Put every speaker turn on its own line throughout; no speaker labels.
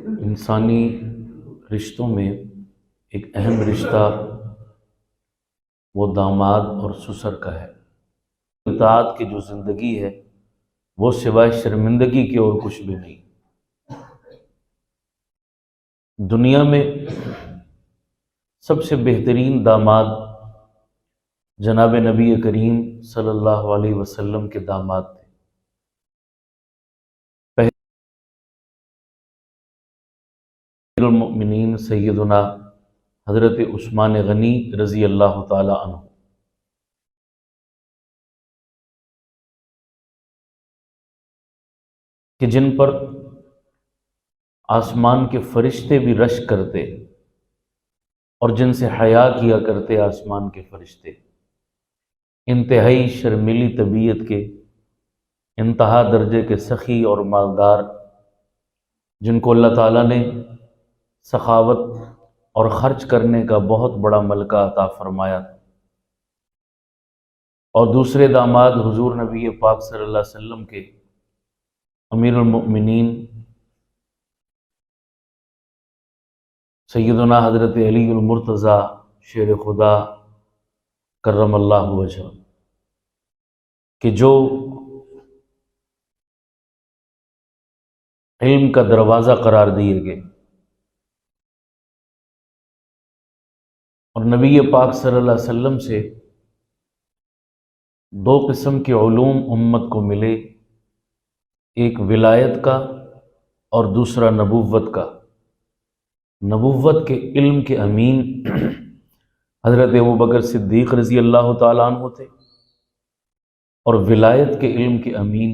انسانی رشتوں میں ایک اہم رشتہ وہ داماد اور سسر کا ہے۔ اطاعت کی جو زندگی ہے وہ سوائے شرمندگی کے اور کچھ بھی نہیں۔ دنیا میں سب سے بہترین داماد جناب نبی کریم صلی اللہ علیہ وسلم کے داماد تھے۔ امیر المؤمنین سیدنا حضرت عثمان غنی رضی اللہ تعالی عنہ، کہ جن پر آسمان کے فرشتے بھی رشک کرتے اور جن سے حیا کیا کرتے آسمان کے فرشتے، انتہائی شرمیلی طبیعت کے، انتہا درجے کے سخی اور مالدار، جن کو اللہ تعالیٰ نے سخاوت اور خرچ کرنے کا بہت بڑا ملکہ عطا فرمایا تھا۔ اور دوسرے داماد حضور نبی پاک صلی اللہ علیہ وسلم کے امیر المؤمنین سیدنا حضرت علی المرتضیٰ شیر خدا کرم اللہ وجہہ، کہ جو علم کا دروازہ قرار دیے گئے اور نبی پاک صلی اللہ علیہ وسلم سے دو قسم کے علوم امت کو ملے، ایک ولایت کا اور دوسرا نبوت کا۔ نبوت کے علم کے امین حضرت ابوبکر صدیق رضی اللہ تعالیٰ عنہ تھے، اور ولایت کے علم کے امین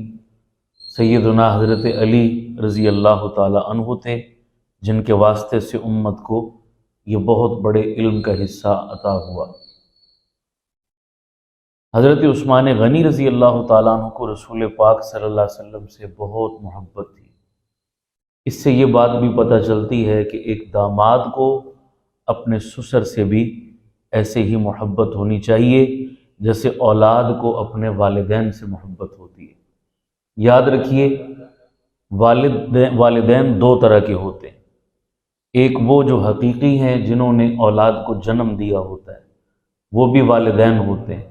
سیدنا حضرت علی رضی اللہ تعالیٰ عنہ تھے، جن کے واسطے سے امت کو یہ بہت بڑے علم کا حصہ عطا ہوا۔ حضرت عثمان غنی رضی اللہ تعالیٰ عنہ کو رسول پاک صلی اللہ علیہ وسلم سے بہت محبت تھی۔ اس سے یہ بات بھی پتہ چلتی ہے کہ ایک داماد کو اپنے سسر سے بھی ایسے ہی محبت ہونی چاہیے جیسے اولاد کو اپنے والدین سے محبت ہوتی ہے۔ یاد رکھیے، والدین دو طرح کے ہوتے ہیں، ایک وہ جو حقیقی ہیں جنہوں نے اولاد کو جنم دیا ہوتا ہے، وہ بھی والدین ہوتے ہیں،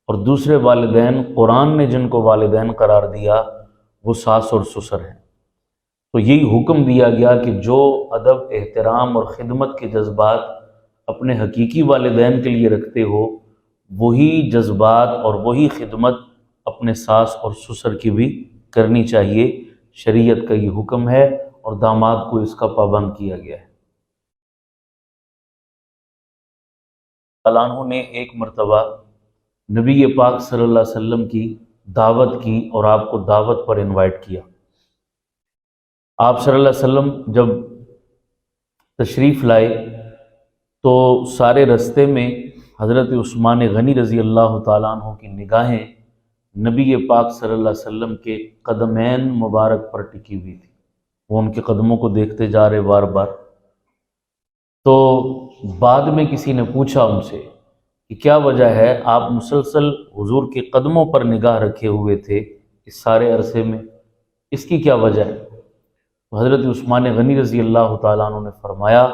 اور دوسرے والدین قرآن نے جن کو والدین قرار دیا وہ ساس اور سسر ہیں۔ تو یہی حکم دیا گیا کہ جو ادب، احترام اور خدمت کے جذبات اپنے حقیقی والدین کے لیے رکھتے ہو، وہی جذبات اور وہی خدمت اپنے ساس اور سسر کی بھی کرنی چاہیے۔ شریعت کا یہ حکم ہے اور داماد کو اس کا پابند کیا گیا ہے۔ اللہ عنہ نے ایک مرتبہ نبی پاک صلی اللہ علیہ وسلم کی دعوت کی اور آپ کو دعوت پر انوائٹ کیا۔ آپ صلی اللہ علیہ وسلم جب تشریف لائے تو سارے رستے میں حضرت عثمان غنی رضی اللہ تعالیٰ عنہ کی نگاہیں نبی پاک صلی اللہ علیہ وسلم کے قدمین مبارک پر ٹکی ہوئی تھی۔ وہ ان کے قدموں کو دیکھتے جا رہے بار بار۔ تو بعد میں کسی نے پوچھا ان سے کہ کیا وجہ ہے آپ مسلسل حضور کے قدموں پر نگاہ رکھے ہوئے تھے اس سارے عرصے میں، اس کی کیا وجہ ہے؟ تو حضرت عثمان غنی رضی اللہ تعالیٰ عنہ نے فرمایا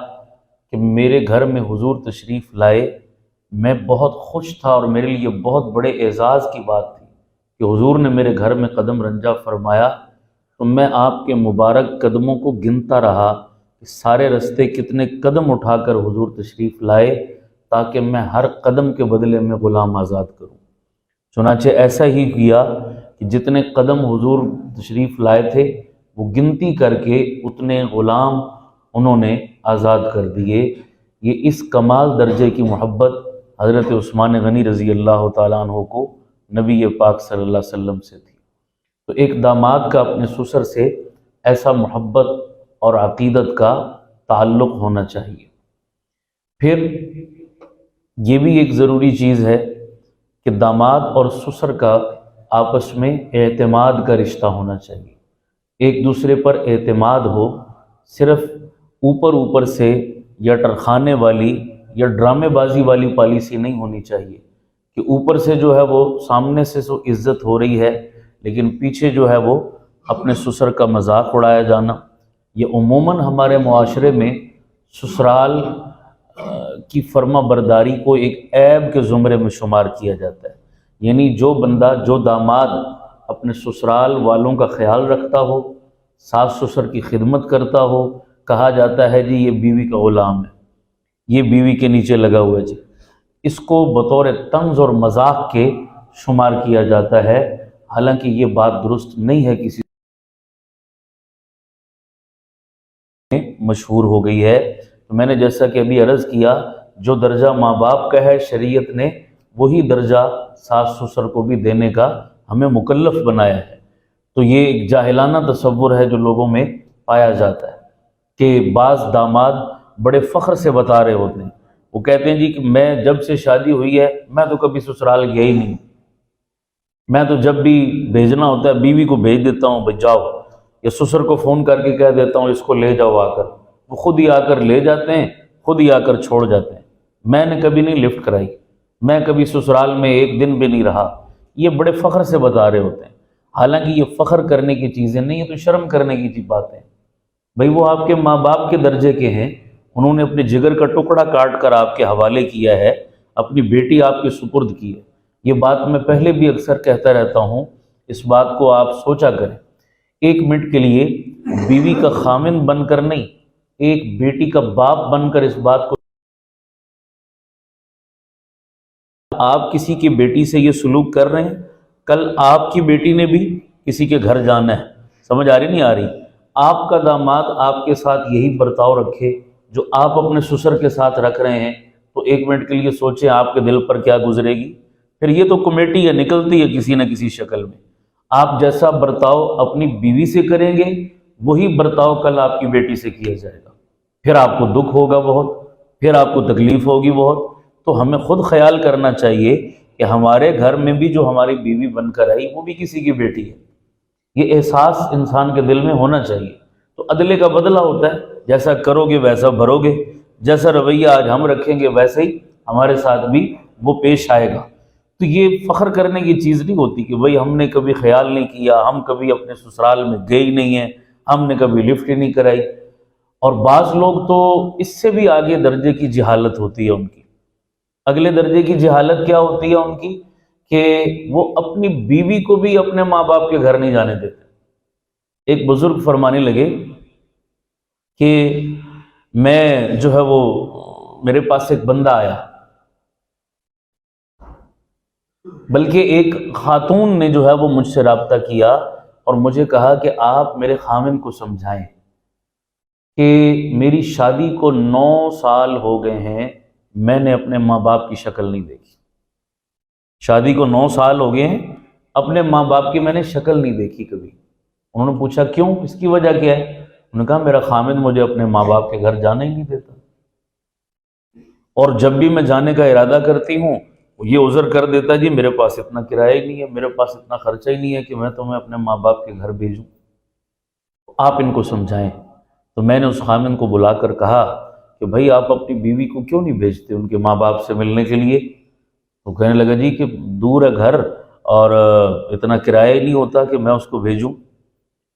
کہ میرے گھر میں حضور تشریف لائے، میں بہت خوش تھا اور میرے لیے بہت بڑے اعزاز کی بات تھی کہ حضور نے میرے گھر میں قدم رنجہ فرمایا، تو میں آپ کے مبارک قدموں کو گنتا رہا کہ سارے رستے کتنے قدم اٹھا کر حضور تشریف لائے تاکہ میں ہر قدم کے بدلے میں غلام آزاد کروں۔ چنانچہ ایسا ہی کیا کہ جتنے قدم حضور تشریف لائے تھے وہ گنتی کر کے اتنے غلام انہوں نے آزاد کر دیے۔ یہ اس کمال درجے کی محبت حضرت عثمان غنی رضی اللہ تعالیٰ عنہ کو نبی پاک صلی اللہ علیہ وسلم سے تھی۔ تو ایک داماد کا اپنے سسر سے ایسا محبت اور عقیدت کا تعلق ہونا چاہیے۔ پھر یہ بھی ایک ضروری چیز ہے کہ داماد اور سسر کا آپس میں اعتماد کا رشتہ ہونا چاہیے، ایک دوسرے پر اعتماد ہو، صرف اوپر سے یا ٹرخانے والی یا ڈرامے بازی والی پالیسی نہیں ہونی چاہیے کہ اوپر سے جو ہے وہ سامنے سے سو عزت ہو رہی ہے لیکن پیچھے جو ہے وہ اپنے سسر کا مذاق اڑایا جانا، یہ عموماً ہمارے معاشرے میں سسرال کی فرما برداری کو ایک عیب کے زمرے میں شمار کیا جاتا ہے، یعنی جو بندہ، جو داماد اپنے سسرال والوں کا خیال رکھتا ہو، ساس سسر کی خدمت کرتا ہو، کہا جاتا ہے جی یہ بیوی کا غلام ہے، یہ بیوی کے نیچے لگا ہوا ہے جی، اس کو بطور طنز اور مذاق کے شمار کیا جاتا ہے، حالانکہ یہ بات درست نہیں ہے، کسی مشہور ہو گئی ہے۔ تو میں نے جیسا کہ ابھی عرض کیا، جو درجہ ماں باپ کا ہے شریعت نے وہی درجہ ساس سسر کو بھی دینے کا ہمیں مکلف بنایا ہے۔ تو یہ ایک جاہلانہ تصور ہے جو لوگوں میں پایا جاتا ہے کہ بعض داماد بڑے فخر سے بتا رہے ہوتے ہیں، وہ کہتے ہیں جی کہ میں جب سے شادی ہوئی ہے میں تو کبھی سسرال گیا ہی نہیں، میں تو جب بھی بھیجنا ہوتا ہے بیوی کو بھیج دیتا ہوں بھائی جاؤ، یا سسر کو فون کر کے کہہ دیتا ہوں اس کو لے جاؤ آ کر، وہ خود ہی آ کر لے جاتے ہیں، خود ہی آ کر چھوڑ جاتے ہیں، میں نے کبھی نہیں لفٹ کرائی، میں کبھی سسرال میں ایک دن بھی نہیں رہا۔ یہ بڑے فخر سے بتا رہے ہوتے ہیں، حالانکہ یہ فخر کرنے کی چیزیں نہیں ہیں، تو شرم کرنے کی باتیں ہیں۔ بھئی وہ آپ کے ماں باپ کے درجے کے ہیں، انہوں نے اپنے جگر کا ٹکڑا کاٹ کر آپ کے حوالے کیا ہے، اپنی بیٹی آپ کے سپرد کی ہے۔ یہ بات میں پہلے بھی اکثر کہتا رہتا ہوں، اس بات کو آپ سوچا کریں، ایک منٹ کے لیے بیوی کا خامن بن کر نہیں، ایک بیٹی کا باپ بن کر اس بات کو، آپ کسی کی بیٹی سے یہ سلوک کر رہے ہیں، کل آپ کی بیٹی نے بھی کسی کے گھر جانا ہے، سمجھ آ رہی نہیں آ رہی؟ آپ کا داماد آپ کے ساتھ یہی برتاؤ رکھے جو آپ اپنے سسر کے ساتھ رکھ رہے ہیں، تو ایک منٹ کے لیے سوچیں آپ کے دل پر کیا گزرے گی۔ پھر یہ تو کمیٹی ہے، نکلتی ہے کسی نہ کسی شکل میں۔ آپ جیسا برتاؤ اپنی بیوی سے کریں گے وہی برتاؤ کل آپ کی بیٹی سے کیا جائے گا، پھر آپ کو دکھ ہوگا بہت، پھر آپ کو تکلیف ہوگی بہت۔ تو ہمیں خود خیال کرنا چاہیے کہ ہمارے گھر میں بھی جو ہماری بیوی بن کر آئی وہ بھی کسی کی بیٹی ہے، یہ احساس انسان کے دل میں ہونا چاہیے۔ تو عدلے کا بدلہ ہوتا ہے، جیسا کرو گے ویسا بھرو گے، جیسا رویہ آج ہم رکھیں گے ویسے ہی ہمارے ساتھ بھی وہ پیش آئے گا۔ تو یہ فخر کرنے کی چیز نہیں ہوتی کہ بھئی ہم نے کبھی خیال نہیں کیا، ہم کبھی اپنے سسرال میں گئے ہی نہیں ہیں، ہم نے کبھی لفٹ ہی نہیں کرائی۔ اور بعض لوگ تو اس سے بھی آگے درجے کی جہالت ہوتی ہے ان کی۔ اگلے درجے کی جہالت کیا ہوتی ہے ان کی کہ وہ اپنی بیوی کو بھی اپنے ماں باپ کے گھر نہیں جانے دیتے۔ ایک بزرگ فرمانے لگے کہ میں جو ہے وہ میرے پاس ایک بندہ آیا، بلکہ ایک خاتون نے جو ہے وہ مجھ سے رابطہ کیا اور مجھے کہا کہ آپ میرے خامن کو سمجھائیں کہ میری شادی کو 9 سال ہو گئے ہیں، میں نے اپنے ماں باپ کی شکل نہیں دیکھی۔ شادی کو 9 سال ہو گئے ہیں، اپنے ماں باپ کی میں نے شکل نہیں دیکھی کبھی۔ انہوں نے پوچھا کیوں، اس کی وجہ کیا ہے؟ انہوں نے کہا میرا خامن مجھے اپنے ماں باپ کے گھر جانے ہی نہیں دیتا، اور جب بھی میں جانے کا ارادہ کرتی ہوں وہ یہ عذر کر دیتا جی میرے پاس اتنا کرایہ ہی نہیں ہے، میرے پاس اتنا خرچہ ہی نہیں ہے کہ میں تمہیں اپنے ماں باپ کے گھر بھیجوں، آپ ان کو سمجھائیں۔ تو میں نے اس خامن کو بلا کر کہا کہ بھائی آپ اپنی بیوی کو کیوں نہیں بھیجتے ان کے ماں باپ سے ملنے کے لیے؟ تو کہنے لگا جی کہ دور ہے گھر اور اتنا کرایہ ہی نہیں ہوتا کہ میں اس کو بھیجوں۔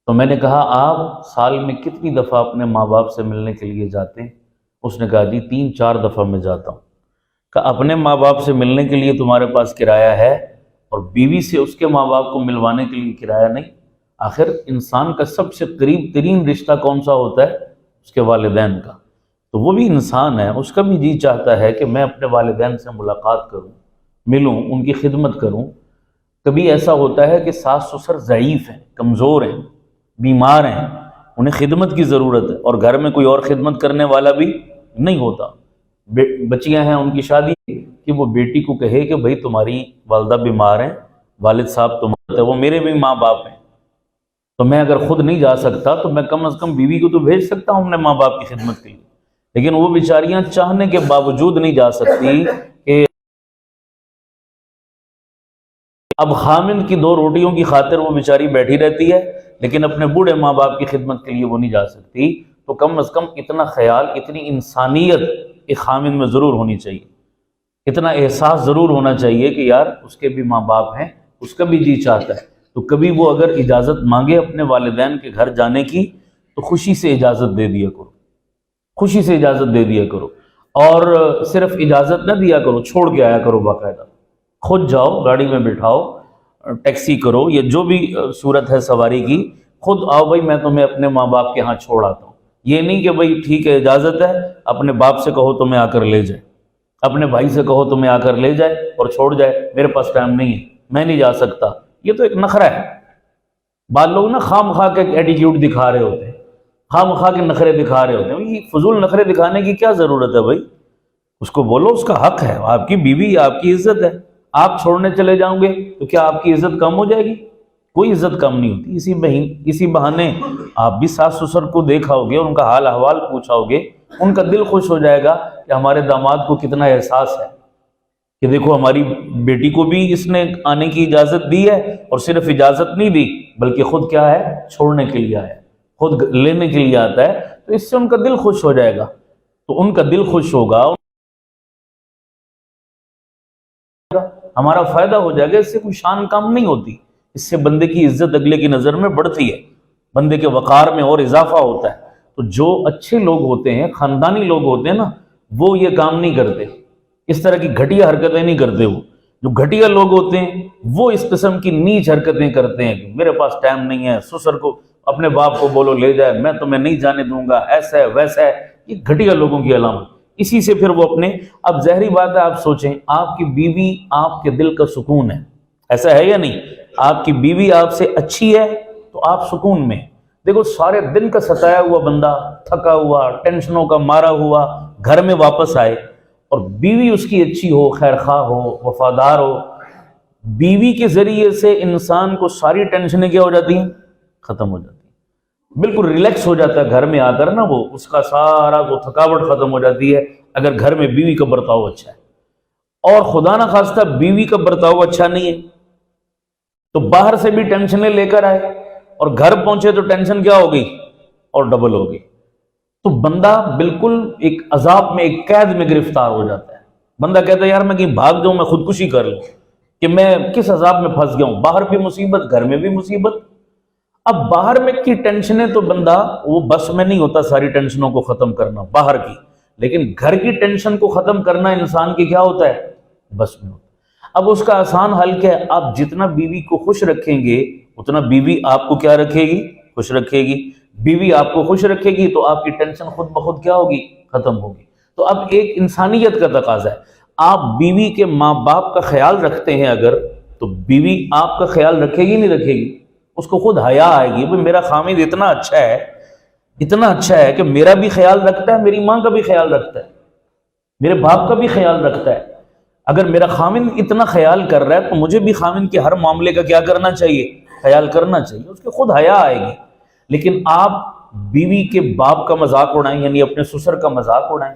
تو میں نے کہا آپ سال میں کتنی دفعہ اپنے ماں باپ سے ملنے کے لیے جاتے ہیں؟ اس نے کہا جی 3-4 دفعہ میں جاتا ہوں۔ کہ اپنے ماں باپ سے ملنے کے لیے تمہارے پاس کرایہ ہے اور بیوی سے اس کے ماں باپ کو ملوانے کے لیے کرایہ نہیں؟ آخر انسان کا سب سے قریب ترین رشتہ کون سا ہوتا ہے؟ اس کے والدین کا۔ تو وہ بھی انسان ہے، اس کا بھی جی چاہتا ہے کہ میں اپنے والدین سے ملاقات کروں، ملوں، ان کی خدمت کروں۔ کبھی ایسا ہوتا ہے کہ ساس سسر ضعیف ہیں، کمزور ہیں، بیمار ہیں، انہیں خدمت کی ضرورت ہے، اور گھر میں کوئی اور خدمت کرنے والا بھی نہیں ہوتا۔ بچیاں ہیں ان کی شادی کہ وہ بیٹی کو کہے کہ بھئی تمہاری والدہ بیمار ہیں، والد صاحب تمہارے، وہ میرے بھی ماں باپ ہیں، تو میں اگر خود نہیں جا سکتا تو میں کم از کم بیوی کو تو بھیج سکتا ہوں اپنے ماں باپ کی خدمت کے لیے۔ لیکن وہ بیچاریاں چاہنے کے باوجود نہیں جا سکتی کہ اب خامن کی 2 روٹیوں کی خاطر وہ بیچاری بیٹھی رہتی ہے، لیکن اپنے بوڑھے ماں باپ کی خدمت کے لیے وہ نہیں جا سکتی۔ تو کم از کم اتنا خیال، اتنی انسانیت ایک خامن میں ضرور ہونی چاہیے، اتنا احساس ضرور ہونا چاہیے کہ یار اس کے بھی ماں باپ ہیں، اس کا بھی جی چاہتا ہے۔ تو کبھی وہ اگر اجازت مانگے اپنے والدین کے گھر جانے کی تو خوشی سے اجازت دے دیا کرو، خوشی سے اجازت دے دیا کرو، اور صرف اجازت نہ دیا کرو، چھوڑ کے آیا کرو باقاعدہ، خود جاؤ، گاڑی میں بٹھاؤ، ٹیکسی کرو یا جو بھی صورت ہے سواری کی، خود آؤ بھائی میں تمہیں اپنے ماں باپ کے ہاں چھوڑ آتا ہوں۔ یہ نہیں کہ بھائی ٹھیک ہے اجازت ہے، اپنے باپ سے کہو تمہیں آ کر لے جائے، اپنے بھائی سے کہو تمہیں آ کر لے جائے اور چھوڑ جائے، میرے پاس ٹائم نہیں ہے، میں نہیں جا سکتا۔ یہ تو ایک نخرہ ہے۔ بعض لوگ نا خواہ مخواہ کے ایٹیٹیوڈ دکھا رہے ہوتے ہیں، خواہ مخواہ کے نخرے دکھا رہے ہوتے ہیں۔ یہ فضول نخرے دکھانے کی کیا ضرورت ہے بھائی؟ اس کو بولو اس کا حق ہے، آپ کی بیوی، آپ کی عزت ہے، آپ چھوڑنے چلے جاؤں گے تو کیا آپ کی عزت کم ہو جائے گی؟ کوئی عزت کم نہیں ہوتی۔ اسی بہانے آپ بھی ساس سسر کو دیکھا ہوگے، ان کا حال احوال پوچھا ہوگے، ان کا دل خوش ہو جائے گا کہ ہمارے داماد کو کتنا احساس ہے کہ دیکھو ہماری بیٹی کو بھی اس نے آنے کی اجازت دی ہے، اور صرف اجازت نہیں دی بلکہ خود کیا ہے، چھوڑنے کے لیے آیا ہے، خود لینے کے لیے آتا ہے، تو اس سے ان کا دل خوش ہو جائے گا۔ تو ان کا دل خوش ہوگا، ہمارا فائدہ ہو جائے گا۔ اس سے کوئی شان کم نہیں ہوتی، اس سے بندے کی عزت اگلے کی نظر میں بڑھتی ہے، بندے کے وقار میں اور اضافہ ہوتا ہے۔ تو جو اچھے لوگ ہوتے ہیں، خاندانی لوگ ہوتے ہیں نا، وہ یہ کام نہیں کرتے، اس طرح کی گھٹیا حرکتیں نہیں کرتے۔ وہ جو گھٹیا لوگ ہوتے ہیں وہ اس قسم کی نیچ حرکتیں کرتے ہیں کہ میرے پاس ٹائم نہیں ہے، سسر کو اپنے باپ کو بولو لے جائے، میں تمہیں نہیں جانے دوں گا، ایسا ہے ویسا ہے۔ یہ گھٹیا لوگوں کی علامت۔ اسی سے پھر وہ اپنے، اب ظاہری بات ہے، آپ سوچیں آپ کی بیوی آپ کے دل کا سکون ہے، ایسا ہے یا نہیں؟ آپ کی بیوی آپ سے اچھی ہے تو آپ سکون میں۔ دیکھو سارے دن کا ستایا ہوا بندہ، تھکا ہوا، ٹینشنوں کا مارا ہوا گھر میں واپس آئے، اور بیوی اس کی اچھی ہو، خیر خواہ ہو، وفادار ہو، بیوی کے ذریعے سے انسان کو ساری ٹینشنیں کیا ہو جاتی ہیں، ختم ہو جاتی ہیں، بالکل ریلیکس ہو جاتا ہے گھر میں آ کر نا، وہ اس کا سارا وہ تھکاوٹ ختم ہو جاتی ہے اگر گھر میں بیوی کا برتاؤ اچھا ہے۔ اور خدا نہ خواستہ بیوی کا برتاؤ اچھا نہیں ہے تو باہر سے بھی ٹینشنیں لے کر آئے، اور گھر پہنچے تو ٹینشن کیا ہو گئی، اور ڈبل ہو گئی۔ تو بندہ بالکل ایک عذاب میں، ایک قید میں گرفتار ہو جاتا ہے۔ بندہ کہتا ہے یار میں کہیں بھاگ جاؤں، میں خودکشی کر لوں، کہ میں کس عذاب میں پھنس گیا ہوں، باہر بھی مصیبت، گھر میں بھی مصیبت۔ اب باہر میں کی ٹینشنیں تو بندہ وہ بس میں نہیں ہوتا ساری ٹینشنوں کو ختم کرنا باہر کی، لیکن گھر کی ٹینشن کو ختم کرنا انسان کی کیا ہوتا ہے، بس میں ہوتا ہے۔ اب اس کا آسان حل کیا ہے؟ آپ جتنا بیوی کو خوش رکھیں گے اتنا بیوی آپ کو کیا رکھے گی، خوش رکھے گی۔ بیوی آپ کو خوش رکھے گی تو آپ کی ٹینشن خود بخود کیا ہوگی، ختم ہوگی۔ تو اب ایک انسانیت کا تقاضا ہے، آپ بیوی کے ماں باپ کا خیال رکھتے ہیں اگر، تو بیوی آپ کا خیال رکھے گی نہیں رکھے گی؟ اس کو خود حیا آئے گی، بھئی میرا خامد اتنا اچھا ہے، اتنا اچھا ہے کہ میرا بھی خیال رکھتا ہے، میری ماں کا بھی خیال رکھتا ہے، میرے باپ کا بھی خیال رکھتا ہے۔ اگر میرا خامد اتنا خیال کر رہا ہے تو مجھے بھی خامد کے ہر معاملے کا کیا کرنا چاہیے، خیال کرنا چاہیے۔ اس کے خود حیا آئے گی۔ لیکن آپ بیوی کے باپ کا مذاق اڑائیں، یعنی اپنے سسر کا مذاق اڑائیں،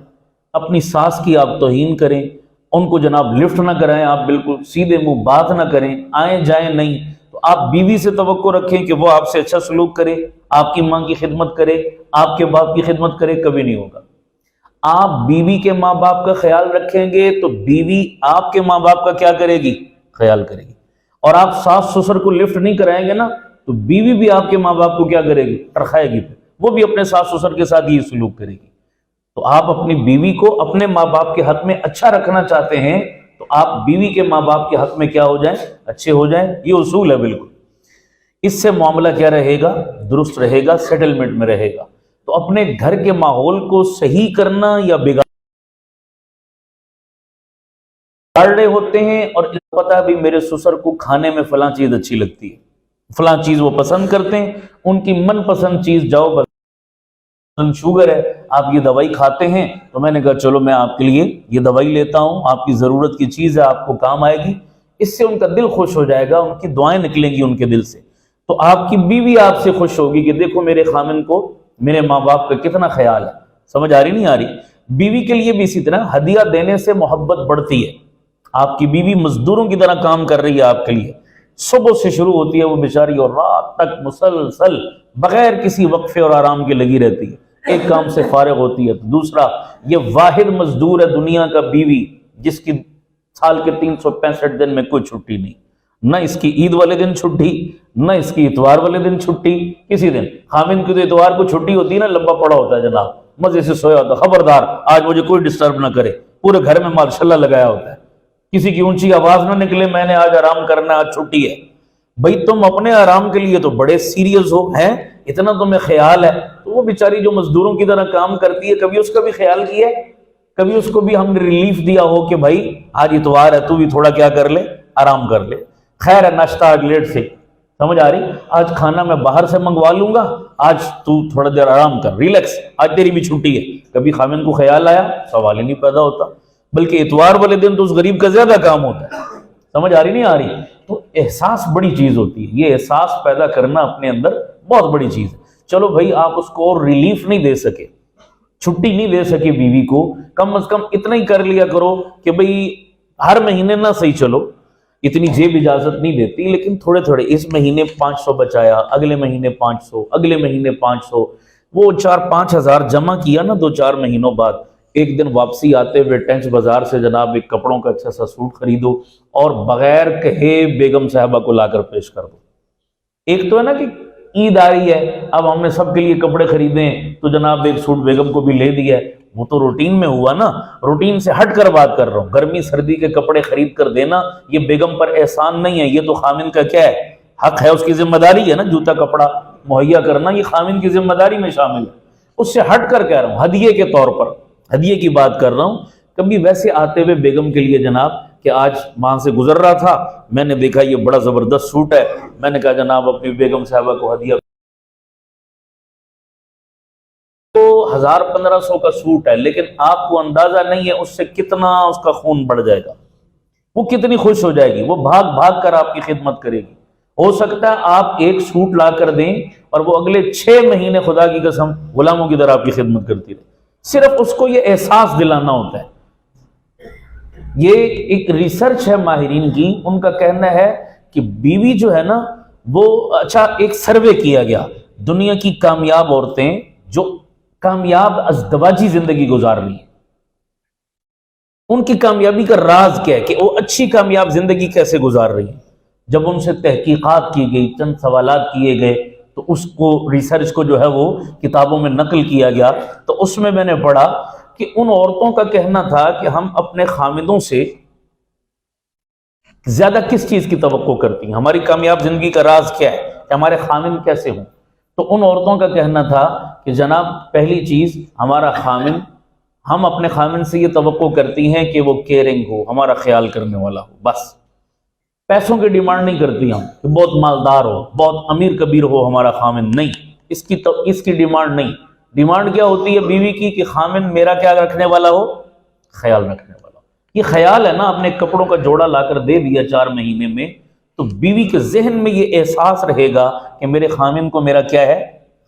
اپنی ساس کی آپ توہین کریں، ان کو جناب لفٹ نہ کرائیں، آپ بالکل سیدھے منہ بات نہ کریں، آئیں جائیں نہیں، تو آپ بیوی سے توقع رکھیں کہ وہ آپ سے اچھا سلوک کرے، آپ کی ماں کی خدمت کرے، آپ کے باپ کی خدمت کرے، کبھی نہیں ہوگا۔ آپ بیوی کے ماں باپ کا خیال رکھیں گے تو بیوی آپ کے ماں باپ کا کیا کرے گی، خیال کرے گی۔ اور آپ ساس سسر کو لفٹ نہیں کرائیں گے نا تو بیوی بھی آپ کے ماں باپ کو کیا کرے گی، ٹرخائے گی، وہ بھی اپنے ساس سسر کے ساتھ یہ سلوک کرے گی۔ تو آپ اپنی بیوی کو اپنے ماں باپ کے حق میں اچھا رکھنا چاہتے ہیں تو آپ بیوی کے ماں باپ کے حق میں کیا ہو جائیں، اچھے ہو جائیں۔ یہ اصول ہے بالکل۔ اس سے معاملہ کیا رہے گا، درست رہے گا، سیٹلمنٹ میں رہے گا۔ تو اپنے گھر کے ماحول کو صحیح کرنا یا بگاڑ رہے ہوتے ہیں، اور پتہ ہے بھی میرے سسر کو کھانے میں فلاں چیز اچھی لگتی ہے، فلاں چیز وہ پسند کرتے ہیں، ان کی من پسند چیز، جاؤ شوگر ہے، آپ یہ دوائی کھاتے ہیں، تو میں نے کہا چلو میں آپ کے لیے یہ دوائی لیتا ہوں، آپ کی ضرورت کی چیز ہے، آپ کو کام آئے گی۔ اس سے ان کا دل خوش ہو جائے گا، ان کی دعائیں نکلیں گی ان کے دل سے، تو آپ کی بیوی آپ سے خوش ہوگی کہ دیکھو میرے خامن کو میرے ماں باپ کا کتنا خیال ہے۔ سمجھ آ رہی نہیں آ رہی؟ بیوی کے لیے بھی اسی طرح ہدیہ دینے سے محبت بڑھتی ہے۔ آپ کی بیوی مزدوروں کی طرح کام کر رہی ہے آپ کے لیے، صبح سے شروع ہوتی ہے وہ بیچاری اور رات تک مسلسل بغیر کسی وقفے اور آرام کے لگی رہتی ہے، ایک کام سے فارغ ہوتی ہے تو دوسرا۔ یہ واحد مزدور ہے دنیا کا بیوی جس کی سال کے 365 دن میں کوئی چھٹی نہیں۔ نہ اس کی عید والے دن چھٹی، نہ اس کی اتوار والے دن چھٹی، کسی دن خامن کی تو اتوار کو چھٹی ہوتی ہے نا، لمبا پڑا ہوتا ہے جناب، مزے سے سویا ہوتا ہے، خبردار آج مجھے کوئی ڈسٹرب نہ کرے، پورے گھر میں ماشاءاللہ لگایا ہوتا ہے، کسی کی اونچی آواز نہ نکلے میں نے آج آرام کرنا ہے، آج چھٹی ہے۔ بھائی تم اپنے آرام کے لیے تو بڑے سیریس ہو ہیں، اتنا تمہیں خیال ہے، تو وہ بیچاری جو مزدوروں کی طرح کام کرتی ہے، کبھی اس کا بھی خیال کیا ہے؟ کبھی اس کو بھی ہم نے ریلیف دیا ہو کہ بھائی آج اتوار ہے، تو بھی تھوڑا کیا کر لے، آرام کر لے، خیر ہے ناشتہ آج لیٹ سے، سمجھ آ رہی، آج کھانا میں باہر سے منگوا لوں گا، آج تو تھوڑا دیر آرام کر، ریلیکس، آج تیری بھی چھٹی ہے۔ کبھی خامن کو خیال آیا؟ سوال ہی نہیں پیدا ہوتا، بلکہ اتوار والے دن تو اس غریب کا زیادہ کام ہوتا ہے۔ سمجھ آ رہی نہیں آ رہی؟ تو احساس بڑی چیز ہوتی ہے، یہ احساس پیدا کرنا اپنے اندر بہت بڑی چیز ہے۔ چلو بھائی آپ اس کو اور ریلیف نہیں دے سکے، چھٹی نہیں دے سکے بیوی کو، کم از کم اتنا ہی کر لیا کرو کہ بھئی ہر مہینے نہ صحیح چلو، اتنی جیب اجازت نہیں دیتی، لیکن تھوڑے تھوڑے، اس مہینے 500 بچایا، اگلے مہینے 500، اگلے مہینے 500، وہ 4-5 ہزار جمع کیا نا 2-4 مہینوں بعد، ایک دن واپسی آتے ہوئے ٹینچ بازار سے جناب ایک کپڑوں کا اچھا سا سوٹ خریدو اور بغیر کہے بیگم صاحبہ کو لا کر پیش کر دو۔ ایک تو ہے نا کہ عید آ رہی ہے، اب ہم نے سب کے لیے کپڑے خریدے ہیں تو جناب ایک سوٹ بیگم کو بھی لے دیا ہے، وہ تو روٹین میں ہوا نا، روٹین سے ہٹ کر بات کر رہا ہوں۔ گرمی سردی کے کپڑے خرید کر دینا یہ بیگم پر احسان نہیں ہے، یہ تو خامن کا کیا ہے، حق ہے، اس کی ذمہ داری ہے نا، جوتا کپڑا مہیا کرنا یہ خامن کی ذمہ داری میں شامل ہے۔ اس سے ہٹ کر کہہ رہا ہوں، ہدیے کے طور پر، ہدیے کی بات کر رہا ہوں۔ کبھی ویسے آتے ہوئے بیگم کے لیے جناب کہ آج وہاں سے گزر رہا تھا، میں نے دیکھا یہ بڑا زبردست سوٹ ہے، میں نے کہا جناب اپنی بیگم صاحبہ کو ہدیہ، تو 1000-1500 کا سوٹ ہے، لیکن آپ کو اندازہ نہیں ہے اس سے کتنا اس کا خون بڑھ جائے گا، وہ کتنی خوش ہو جائے گی، وہ بھاگ بھاگ کر آپ کی خدمت کرے گی۔ ہو سکتا ہے آپ ایک سوٹ لا کر دیں اور وہ اگلے 6 مہینے خدا کی قسم غلاموں کی طرح آپ کی خدمت کرتی رہے، صرف اس کو یہ احساس دلانا ہوتا ہے۔ یہ ایک ریسرچ ہے ماہرین کی، ان کا کہنا ہے کہ بیوی جو ہے نا وہ، اچھا ایک سروے کیا گیا، دنیا کی کامیاب عورتیں جو کامیاب ازدواجی زندگی گزار رہی ہیں، ان کی کامیابی کا راز کیا ہے کہ وہ اچھی کامیاب زندگی کیسے گزار رہی ہیں۔ جب ان سے تحقیقات کی گئی، چند سوالات کیے گئے، تو اس کو ریسرچ کو جو ہے وہ کتابوں میں نقل کیا گیا، تو اس میں نے پڑھا کہ ان عورتوں کا کہنا تھا کہ ہم اپنے خامندوں سے زیادہ کس چیز کی توقع کرتی ہیں، ہماری کامیاب زندگی کا راز کیا ہے کہ ہمارے خامند کیسے ہوں۔ تو ان عورتوں کا کہنا تھا کہ جناب پہلی چیز ہمارا خامند، ہم اپنے خامند سے یہ توقع کرتی ہیں کہ وہ کیئرنگ ہو، ہمارا خیال کرنے والا ہو، بس پیسوں کی ڈیمانڈ نہیں کرتی ہم کہ بہت مالدار ہو، بہت امیر کبیر ہو ہمارا خامند، نہیں، اس کی ڈیمانڈ نہیں۔ ڈیمانڈ کیا ہوتی ہے بیوی کی کہ خامند میرا کیا رکھنے والا ہو، خیال رکھنے والا ہو۔ یہ خیال ہے نا، اپنے کپڑوں کا جوڑا لا کر دے دیا 4 مہینے میں، تو بیوی کے ذہن میں یہ احساس رہے گا کہ میرے خامند کو میرا کیا ہے،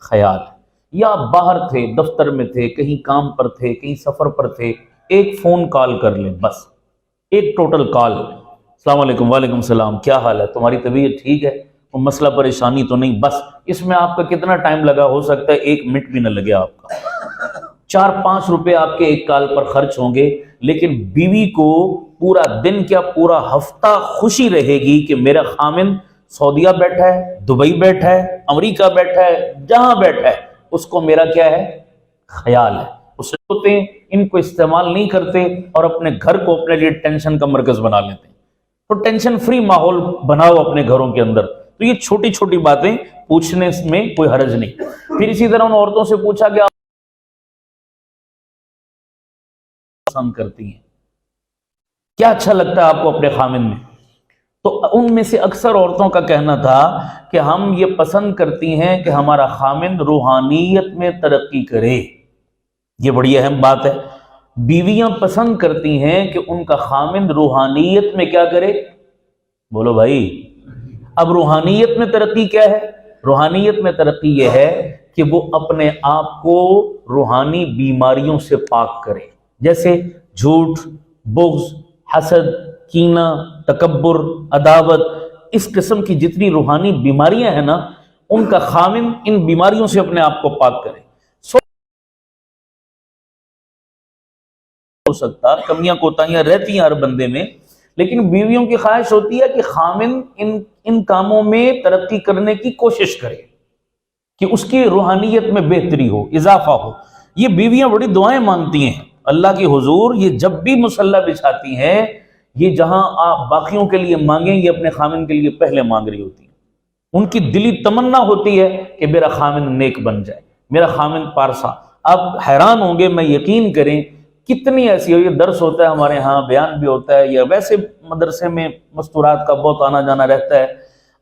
خیال ہے۔ یا باہر تھے، دفتر میں تھے، کہیں کام پر تھے، کہیں سفر پر تھے، ایک فون کال کر لیں، بس ایک ٹوٹل کال، السلام علیکم، وعلیکم السلام، کیا حال ہے، تمہاری طبیعت ٹھیک ہے، کوئی مسئلہ پریشانی تو نہیں، بس اس میں آپ کا کتنا ٹائم لگا، ہو سکتا ہے 1 منٹ بھی نہ لگے آپ کا، 4-5 روپے آپ کے ایک کال پر خرچ ہوں گے، لیکن بیوی کو پورا دن کیا پورا ہفتہ خوشی رہے گی کہ میرا خامند سعودیہ بیٹھا ہے، دبئی بیٹھا ہے، امریکہ بیٹھا ہے، جہاں بیٹھا ہے اس کو میرا کیا ہے، خیال ہے۔ اس ہوتے ہیں ان کو استعمال نہیں کرتے اور اپنے گھر کو اپنے لیے ٹینشن کا مرکز بنا لیتے ہیں۔ تو ٹینشن فری ماحول بناؤ اپنے گھروں کے اندر۔ تو یہ چھوٹی چھوٹی باتیں پوچھنے میں کوئی حرج نہیں۔ پھر اسی طرح ان عورتوں سے پوچھا کہ آپ پسند کرتی ہیں، کیا اچھا لگتا ہے آپ کو اپنے خامند میں؟ تو ان میں سے اکثر عورتوں کا کہنا تھا کہ ہم یہ پسند کرتی ہیں کہ ہمارا خامند روحانیت میں ترقی کرے۔ یہ بڑی اہم بات ہے، بیویاں پسند کرتی ہیں کہ ان کا خامند روحانیت میں کیا کرے، بولو بھائی۔ اب روحانیت میں ترقی کیا ہے؟ روحانیت میں ترقی یہ ہے کہ وہ اپنے آپ کو روحانی بیماریوں سے پاک کرے، جیسے جھوٹ، بغض، حسد، کینہ، تکبر، عداوت، اس قسم کی جتنی روحانی بیماریاں ہیں نا، ان کا خامند ان بیماریوں سے اپنے آپ کو پاک کرے۔ ہو سکتا کمیاں کوتاہیاں رہتی ہیں ہر بندے میں، لیکن بیویوں کی خواہش ہوتی ہے کہ خاوند ان کاموں میں ترقی کرنے کی کوشش کرے کہ اس کی روحانیت میں بہتری ہو، اضافہ ہو۔ یہ بیویاں بڑی دعائیں مانگتی ہیں اللہ کی حضور، یہ جب بھی مصلی بچھاتی ہیں، یہ جہاں آپ باقیوں کے لیے مانگیں، یہ اپنے خاوند کے لیے پہلے مانگ رہی ہوتی ہیں۔ ان کی دلی تمنا ہوتی ہے کہ میرا خاوند نیک بن جائے، میرا خاوند پارسا۔ آپ حیران ہوں گے، میں یقین کریں کتنی ایسی ہو، یہ درس ہوتا ہے ہمارے ہاں، بیان بھی ہوتا ہے، یا ویسے مدرسے میں مستورات کا بہت آنا جانا رہتا ہے،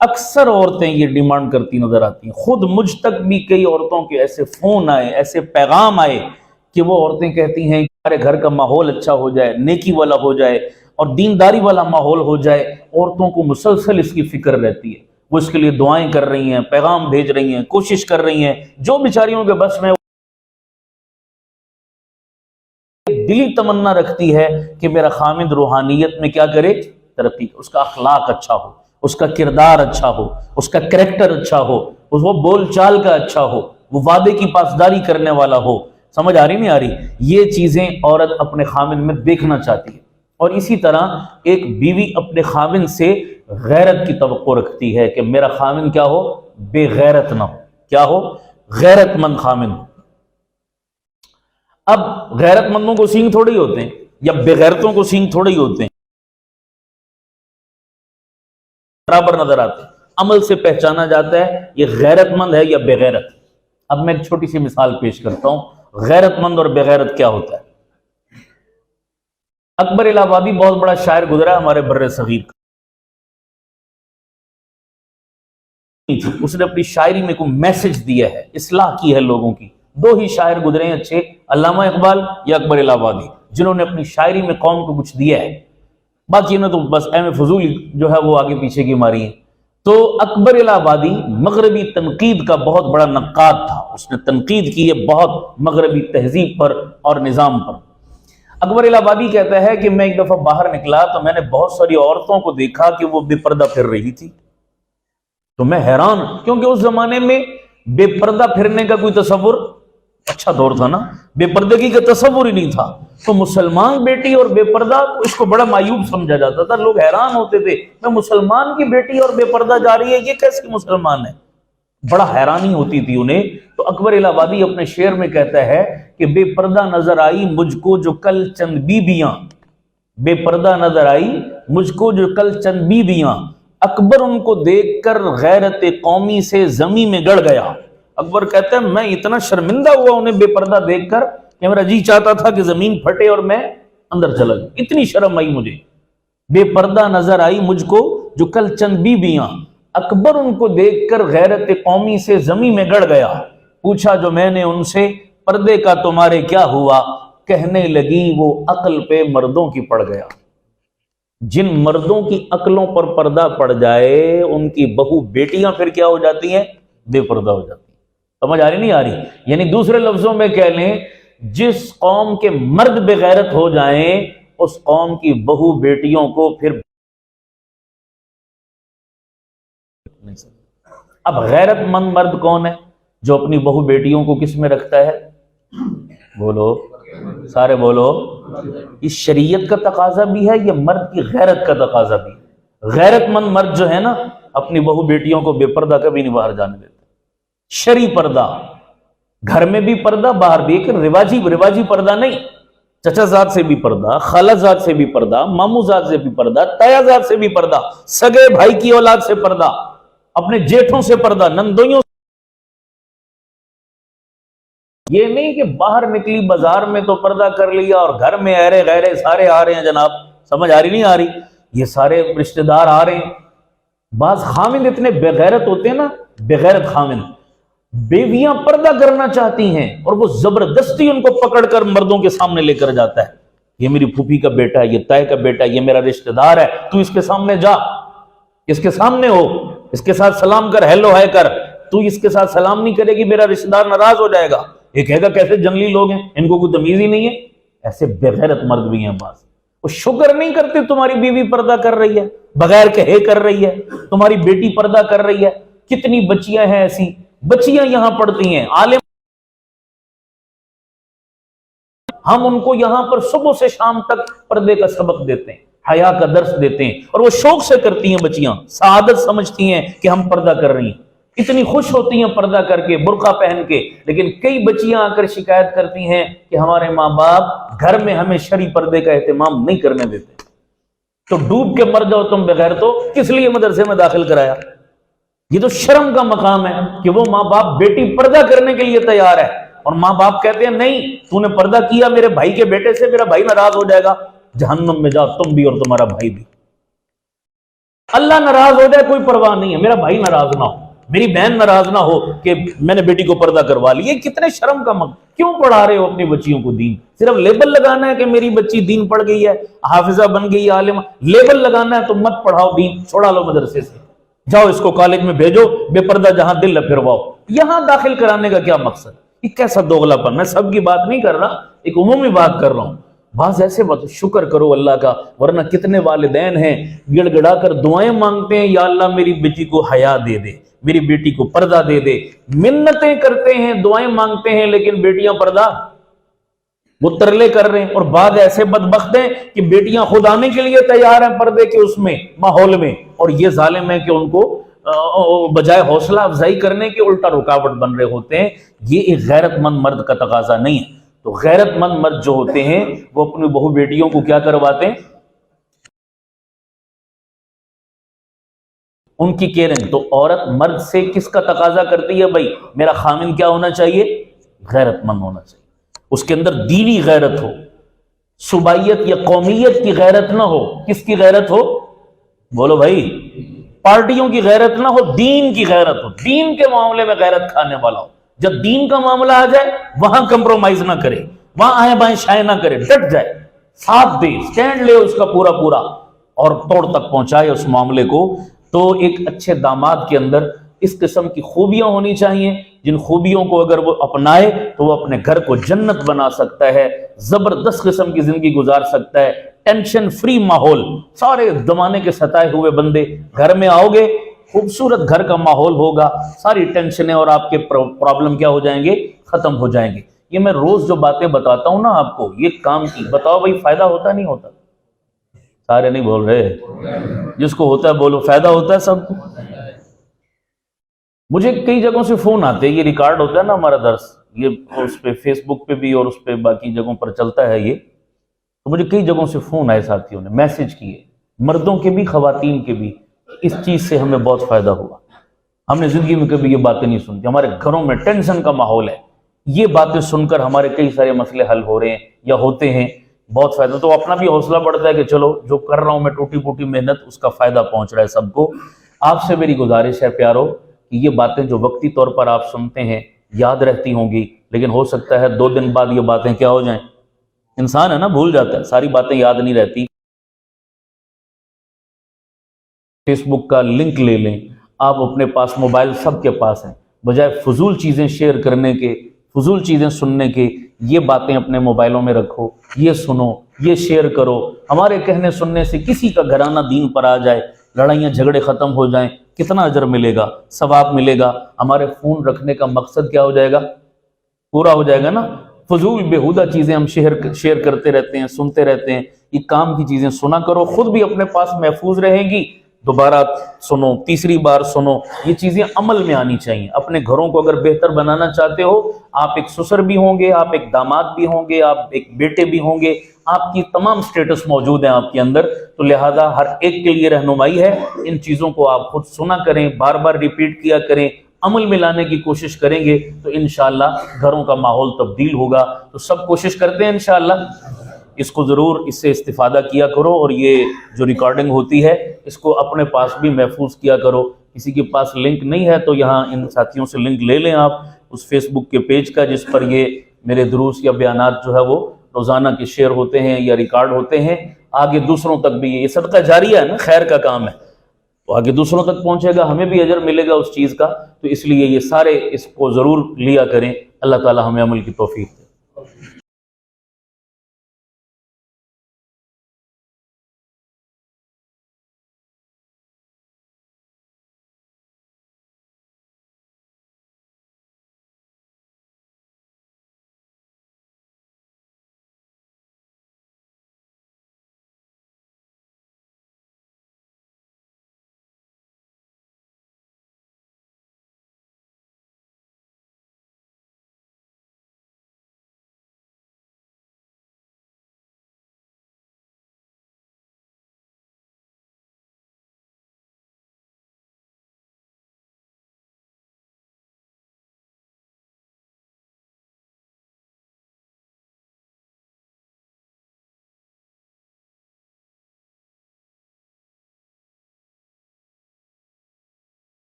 اکثر عورتیں یہ ڈیمانڈ کرتی نظر آتی ہیں۔ خود مجھ تک بھی کئی عورتوں کے ایسے فون آئے، ایسے پیغام آئے کہ وہ عورتیں کہتی ہیں کہ ہمارے گھر کا ماحول اچھا ہو جائے، نیکی والا ہو جائے اور دینداری والا ماحول ہو جائے۔ عورتوں کو مسلسل اس کی فکر رہتی ہے، وہ اس کے لیے دعائیں کر رہی ہیں، پیغام بھیج رہی ہیں، کوشش کر رہی ہیں، جو بیچاریوں کے بس میں دلی تمنا رکھتی ہے کہ میرا خاوند روحانیت میں کیا کرے، ترقی، اس کا اخلاق اچھا ہو، اس کا کردار اچھا ہو، اس کا کریکٹر اچھا ہو، وہ بول چال کا اچھا ہو، وہ وعدے کی پاسداری کرنے والا ہو۔ سمجھ آ رہی نہیں آ رہی؟ یہ چیزیں عورت اپنے خاوند میں دیکھنا چاہتی ہے۔ اور اسی طرح ایک بیوی اپنے خاوند سے غیرت کی توقع رکھتی ہے کہ میرا خاوند کیا ہو، بے غیرت نہ ہو، کیا ہو، غیرت مند خاوند ہو۔ اب غیرت مندوں کو سینگ تھوڑے ہی ہوتے ہیں، یا بے غیرتوں کو سینگ تھوڑے ہی ہوتے ہیں، برابر نظر آتے ہیں، عمل سے پہچانا جاتا ہے یہ غیرت مند ہے یا بے غیرت۔ اب میں ایک چھوٹی سی مثال پیش کرتا ہوں، غیرت مند اور بے غیرت کیا ہوتا ہے۔ اکبر الہ آبادی بہت بڑا شاعر گزرا ہے ہمارے بر صغیر کا، اس نے اپنی شاعری میں کوئی میسج دیا ہے، اصلاح کی ہے لوگوں کی۔ دو ہی شاعر گزرے ہیں اچھے، علامہ اقبال یا اکبر الہ آبادی، جنہوں نے اپنی شاعری میں قوم کو کچھ دیا ہے۔ باقی نے تو بس ایم فضول جو ہے وہ آگے پیچھے کی ماری ہے۔ تو اکبر الہ آبادی مغربی تنقید کا بہت بڑا نقاد تھا، اس نے تنقید کی ہے بہت مغربی تہذیب پر اور نظام پر۔ اکبر الہ آبادی کہتا ہے کہ میں ایک دفعہ باہر نکلا تو میں نے بہت ساری عورتوں کو دیکھا کہ وہ بے پردہ پھر رہی تھی، تو میں حیران، کیونکہ اس زمانے میں بے پردہ پھرنے کا کوئی تصور، اچھا دور تھا نا، بے پردگی کا تصور ہی نہیں تھا، تو مسلمان بیٹی اور بے پردہ، اس کو بڑا معیوب سمجھا جاتا تھا، لوگ حیران ہوتے تھے میں مسلمان کی بیٹی اور بے پردہ جا رہی ہے، یہ کیسے مسلمان ہے، بڑا حیرانی ہوتی تھی انہیں۔ تو اکبر الہ آبادی اپنے شعر میں کہتا ہے کہ بے پردہ نظر آئی مجھ کو جو کل چند بیویاں، بے پردہ نظر آئی مجھ کو جو کل چند بیویاں، اکبر ان کو دیکھ کر غیرت قومی سے زمین میں گڑ گیا۔ اکبر کہتا ہے میں اتنا شرمندہ ہوا انہیں بے پردہ دیکھ کر کہ میرا جی چاہتا تھا کہ زمین پھٹے اور میں اندر چلا جاؤں، اتنی شرم آئی مجھے۔ بے پردہ نظر آئی مجھ کو جو کل چند بیویاں، اکبر ان کو دیکھ کر غیرت قومی سے زمین میں گڑ گیا۔ پوچھا جو میں نے ان سے پردے کا تمہارے کیا ہوا، کہنے لگی وہ عقل پہ مردوں کی پڑ گیا۔ جن مردوں کی عقلوں پر پردہ پڑ جائے ان کی بہو بیٹیاں پھر کیا ہو جاتی ہیں، بے پردہ ہو جاتی ہیں۔ سمجھ آ رہی نہیں آ رہی؟ یعنی دوسرے لفظوں میں کہہ لیں، جس قوم کے مرد بے غیرت ہو جائیں اس قوم کی بہو بیٹیوں کو پھر نہیں سکتے۔ اب غیرت مند مرد کون ہے جو اپنی بہو بیٹیوں کو کس میں رکھتا ہے؟ بولو سارے بولو، اس شریعت کا تقاضا بھی ہے، یہ مرد کی غیرت کا تقاضا بھی ہے۔ غیرت مند مرد جو ہے نا اپنی بہو بیٹیوں کو بے پردہ کبھی نہیں باہر جانے دیتا۔ شرعی پردہ، گھر میں بھی پردہ، باہر بھی، ایک رواجی پردہ نہیں، چچا زاد سے بھی پردہ، خالہ زاد سے بھی پردہ، مامو زاد سے بھی پردہ، تایا زاد سے بھی پردہ، سگے بھائی کی اولاد سے پردہ، اپنے جیٹھوں سے پردہ، نندوئیوں سے۔ یہ نہیں کہ باہر نکلی بازار میں تو پردہ کر لیا اور گھر میں ایرے غیرے سارے آ رہے ہیں جناب، سمجھ آ رہی نہیں آ رہی؟ یہ سارے رشتہ دار آ رہے ہیں۔ بعض خاوند اتنے بے غیرت ہوتے ہیں نا، بے غیرت خاوند، بیویاں پردہ کرنا چاہتی ہیں اور وہ زبردستی ان کو پکڑ کر مردوں کے سامنے لے کر جاتا ہے، یہ میری پھوپھی کا بیٹا ہے، یہ تائے کا بیٹا ہے، یہ میرا رشتہ دار ہے، تو اس کے سامنے جا، اس کے سامنے ہو، اس کے ساتھ سلام کر، ہیلو ہے کر، تو اس کے ساتھ سلام نہیں کرے گی میرا رشتہ دار ناراض ہو جائے گا، یہ کہے گا کیسے جنگلی لوگ ہیں، ان کو کوئی تمیز ہی نہیں ہے۔ ایسے بے غیرت مرد بھی ہیں بعض، وہ شکر نہیں کرتے تمہاری بیوی پردہ کر رہی ہے، بغیر کہے کر رہی ہے، تمہاری بیٹی پردہ کر رہی ہے۔ کتنی بچیاں ہیں ایسی، بچیاں یہاں پڑھتی ہیں، عالم، ہم ان کو یہاں پر صبح سے شام تک پردے کا سبق دیتے ہیں، حیا کا درس دیتے ہیں، اور وہ شوق سے کرتی ہیں بچیاں، سعادت سمجھتی ہیں کہ ہم پردہ کر رہی ہیں، اتنی خوش ہوتی ہیں پردہ کر کے، برقع پہن کے۔ لیکن کئی بچیاں آ کر شکایت کرتی ہیں کہ ہمارے ماں باپ گھر میں ہمیں شرعی پردے کا اہتمام نہیں کرنے دیتے۔ تو ڈوب کے مر جاؤ تم بغیر، تو کس لیے مدرسے میں داخل کرایا؟ یہ تو شرم کا مقام ہے کہ وہ ماں باپ بیٹی پردہ کرنے کے لیے تیار ہے، اور ماں باپ کہتے ہیں نہیں، تو نے پردہ کیا میرے بھائی کے بیٹے سے، میرا بھائی ناراض ہو جائے گا، جہنم میں جاؤ تم بھی اور تمہارا بھائی بھی۔ اللہ ناراض ہو جائے کوئی پرواہ نہیں ہے، میرا بھائی ناراض نہ ہو، میری بہن ناراض نہ ہو کہ میں نے بیٹی کو پردہ کروا لی۔ یہ کتنے شرم کا مقام! کیوں پڑھا رہے ہو اپنی بچیوں کو دین؟ صرف لیبل لگانا ہے کہ میری بچی دین پڑھ گئی ہے، حافظہ بن گئی ہے، عالمہ، لیبل لگانا ہے تو مت پڑھاؤ دین، چھوڑا لو مدرسے سے، جاؤ اس کو کالج میں بھیجو، بے پردہ جہاں دل ہے پھرواؤ۔ یہاں داخل کرانے کا کیا مقصد؟ یہ کیسا دوغلا پن؟ میں سب کی بات نہیں کر رہا، ایک عمومی بات کر رہا ہوں۔ بعض ایسے بات، شکر کرو اللہ کا، ورنہ کتنے والدین ہیں گڑ گڑا کر دعائیں مانگتے ہیں، یا اللہ میری بیٹی کو حیا دے دے، میری بیٹی کو پردہ دے دے، منتیں کرتے ہیں، دعائیں مانگتے ہیں، لیکن بیٹیاں پردہ، وہ ترلے کر رہے ہیں۔ اور بعض ایسے بدبخت ہیں کہ بیٹیاں خود آنے کے لیے تیار ہیں پردے کے اس میں ماحول میں، اور یہ ظالم ہے کہ ان کو بجائے حوصلہ افزائی کرنے کے الٹا رکاوٹ بن رہے ہوتے ہیں۔ یہ ایک غیرت مند مرد کا تقاضا نہیں ہے۔ تو غیرت مند مرد جو ہوتے ہیں وہ اپنی بہو بیٹیوں کو کیا کرواتے ہیں؟ ان کی کیئرنگ۔ تو عورت مرد سے کس کا تقاضا کرتی ہے؟ بھائی میرا خامن کیا ہونا چاہیے؟ غیرت مند ہونا چاہیے، اس کے اندر دینی غیرت ہو، صوبائیت یا قومیت کی غیرت نہ ہو۔ کس کی غیرت ہو؟ بولو بھائی، پارٹیوں کی غیرت نہ ہو، دین کی غیرت ہو، دین کے معاملے میں غیرت کھانے والا ہو۔ جب دین کا معاملہ آ جائے وہاں کمپرومائز نہ کرے، وہاں آئیں بائیں شائیں نہ کرے، ڈٹ جائے، ساتھ دے، سٹینڈ لے اس کا پورا پورا، اور توڑ تک پہنچائے اس معاملے کو۔ تو ایک اچھے داماد کے اندر اس قسم کی خوبیاں ہونی چاہیے، جن خوبیوں کو اگر وہ اپنائے تو وہ اپنے گھر کو جنت بنا سکتا ہے، زبردست قسم کی زندگی گزار سکتا ہے، ٹینشن فری ماحول۔ سارے زمانے کے ستائے ہوئے بندے گھر میں آؤ گے، خوبصورت گھر کا ماحول ہوگا، ساری ٹینشنیں اور آپ کے پرابلم کیا ہو جائیں گے؟ ختم ہو جائیں گے۔ یہ میں روز جو باتیں بتاتا ہوں نا آپ کو، یہ کام کی، بتاؤ بھائی فائدہ ہوتا نہیں ہوتا؟ سارے نہیں بول رہے، جس کو ہوتا ہے بولو، فائدہ ہوتا ہے سب کو۔ مجھے کئی جگہوں سے فون آتے ہیں، یہ ریکارڈ ہوتا ہے نا ہمارا درس، یہ اس پہ فیس بک پہ بھی اور اس پہ باقی جگہوں پر چلتا ہے یہ، تو مجھے کئی جگہوں سے فون آئے، ساتھیوں نے میسج کیے، مردوں کے بھی خواتین کے بھی، اس چیز سے ہمیں بہت فائدہ ہوا، ہم نے زندگی میں کبھی یہ باتیں نہیں سنتی، ہمارے گھروں میں ٹینشن کا ماحول ہے، یہ باتیں سن کر ہمارے کئی سارے مسئلے حل ہو رہے ہیں یا ہوتے ہیں، بہت فائدہ۔ تو اپنا بھی حوصلہ بڑھتا ہے کہ چلو جو کر رہا ہوں میں ٹوٹی پوٹی محنت، اس کا فائدہ پہنچ رہا ہے سب کو۔ آپ سے میری گزارش ہے پیارو کہ یہ باتیں جو وقتی طور پر آپ سنتے ہیں یاد رہتی ہوں گی، لیکن ہو سکتا ہے 2 دن بعد یہ باتیں کیا ہو جائیں، انسان ہے نا، بھول جاتا ہے، ساری باتیں یاد نہیں رہتی۔ فیس بک کا لنک لے لیں آپ، اپنے پاس موبائل سب کے پاس ہیں، بجائے فضول چیزیں شیئر کرنے کے، فضول چیزیں سننے کے، یہ باتیں اپنے موبائلوں میں رکھو، یہ سنو، یہ شیئر کرو۔ ہمارے کہنے سننے سے کسی کا گھرانہ دین پر آ جائے، لڑائیاں جھگڑے ختم ہو جائیں، کتنا اجر ملے گا، ثواب ملے گا۔ ہمارے فون رکھنے کا مقصد کیا ہو جائے گا؟ پورا ہو جائے گا نا۔ فضول بیہودہ چیزیں ہم شیئر کرتے رہتے ہیں، سنتے رہتے ہیں، یہ کام کی چیزیں سنا کرو، خود بھی اپنے پاس محفوظ رہے گی، دوبارہ سنو، تیسری بار سنو، یہ چیزیں عمل میں آنی چاہیے۔ اپنے گھروں کو اگر بہتر بنانا چاہتے ہو، آپ ایک سسر بھی ہوں گے، آپ ایک داماد بھی ہوں گے، آپ ایک بیٹے بھی ہوں گے، آپ کی تمام سٹیٹس موجود ہیں آپ کے اندر، تو لہذا ہر ایک کے لیے رہنمائی ہے، ان چیزوں کو آپ خود سنا کریں، بار بار ریپیٹ کیا کریں، عمل میں لانے کی کوشش کریں گے تو انشاءاللہ گھروں کا ماحول تبدیل ہوگا۔ تو سب کوشش کرتے ہیں انشاءاللہ، اس کو ضرور اس سے استفادہ کیا کرو، اور یہ جو ریکارڈنگ ہوتی ہے اس کو اپنے پاس بھی محفوظ کیا کرو۔ کسی کے پاس لنک نہیں ہے تو یہاں ان ساتھیوں سے لنک لے لیں آپ اس فیس بک کے پیج کا، جس پر یہ میرے دروس یا بیانات جو ہے وہ روزانہ کے شیئر ہوتے ہیں یا ریکارڈ ہوتے ہیں۔ آگے دوسروں تک بھی یہ صدقہ جاریہ ہے نا، خیر کا کام ہے، تو آگے دوسروں تک پہنچے گا، ہمیں بھی اجر ملے گا اس چیز کا۔ تو اس لیے یہ سارے اس کو ضرور لیا کریں۔ اللہ تعالی ہمیں عمل کی توفیق دے۔